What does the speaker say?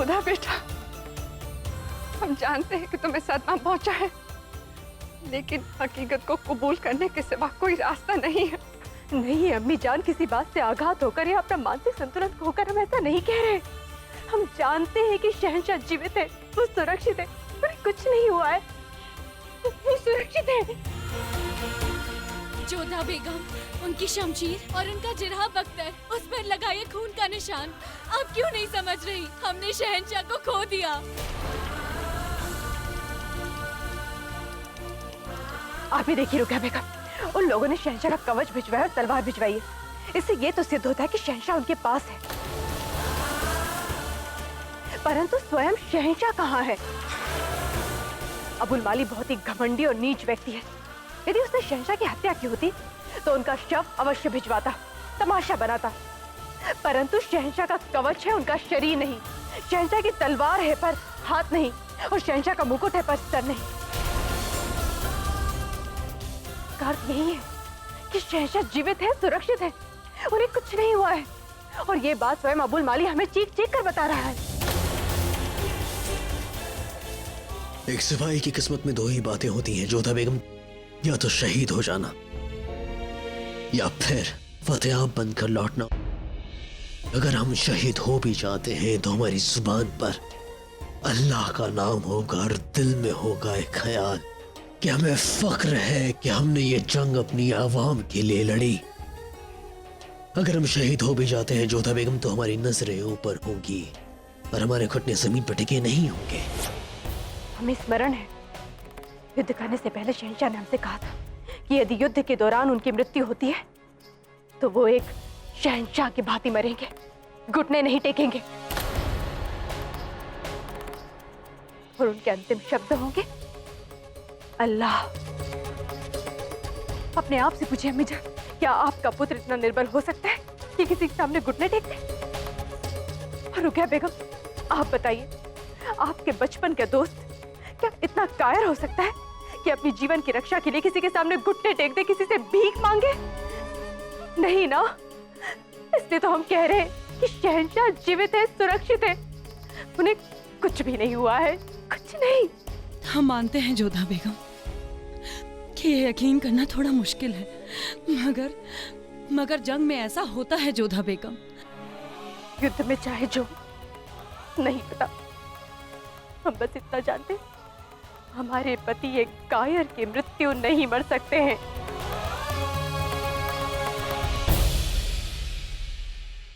जोधा बेटा, हम जानते हैं कि तुम्हें सदमा पहुंचा है, लेकिन हकीकत को कबूल करने के सिवा कोई रास्ता नहीं है। नहीं अम्मी जान, किसी बात से आघात होकर या अपना मानसिक संतुलन खोकर हम ऐसा नहीं कह रहे। हम जानते हैं कि शहंशाह जीवित है, वो सुरक्षित है, पर कुछ नहीं हुआ है, वो सुरक्षित है। जोधा बेगम, उनकी शमशीर और उनका जिरहा बख्तर, उस पर लगा ये खून का निशान, आप क्यों नहीं समझ रही? हमने शहंशाह को खो दिया। आप ही देखिए रुकिया बेगम, उन लोगों ने शहंशाह का कवच भिजवाया और तलवार भिजवाई है। इससे ये तो सिद्ध होता है कि शहंशाह उनके पास है, परंतु स्वयं शहंशाह कहाँ है? अबुल माली बहुत ही घमंडी और नीच व्यक्ति है। यदि उसने शहंशाह की हत्या की होती तो उनका शव अवश्य भिजवाता, तमाशा बनाता, परंतु शहंशाह का कवच है, उनका शरीर नहीं। शहंशाह की तलवार है पर हाथ नहीं, और शहंशाह का मुकुट है पर सर नहीं। इसका अर्थ यही है कि शहंशाह जीवित है, सुरक्षित है, उन्हें कुछ नहीं हुआ है, और ये बात स्वयं अबुल माली हमें चीख चीख कर बता रहा है। एक सिपाही की किस्मत में दो ही बातें होती हैं जोधा बेगम, या तो शहीद हो जाना या फिर फतेहाब बनकर लौटना। अगर हम शहीद हो भी जाते हैं तो हमारी जुबान पर अल्लाह का नाम होगा और दिल में होगा एक ख्याल कि हमें फख्र है कि हमने ये जंग अपनी आवाम के लिए लड़ी। अगर हम शहीद हो भी जाते हैं जोधा बेगम तो हमारी नजरें ऊपर होंगी और हमारे घुटने जमीन पर टिके नहीं होंगे। हमें स्मरण है, युद्ध करने से पहले शहंशाह ने हमसे कहा था कि यदि युद्ध के दौरान उनकी मृत्यु होती है तो वो एक शहंशाह की भांति मरेंगे, घुटने नहीं टेकेंगे, और उनके अंतिम शब्द होंगे अल्लाह। अपने आप से पूछिए अम्मी जान, क्या आपका पुत्र इतना निर्बल हो सकता है कि किसी के सामने घुटने टेक दे? और रुकिया बेगम, आप बताइए, आपके बचपन के दोस्त क्या इतना कायर हो सकता है कि अपनी जीवन की रक्षा के लिए किसी के सामने घुटने टेक दे, किसी से भीख मांगे? नहीं ना। इसलिए तो हम कह रहे हैं कि शहंशाह जीवित है, सुरक्षित है, उन्हें कुछ भी नहीं हुआ है, कुछ नहीं। हम मानते हैं जोधा बेगम कि ये यकीन करना थोड़ा मुश्किल है, मगर जंग में ऐसा होता है जोधा बेगम। युद्ध में चाहे जो नहीं पता, हम बस इतना जानते, हमारे पति एक कायर की मृत्यु नहीं मर सकते हैं।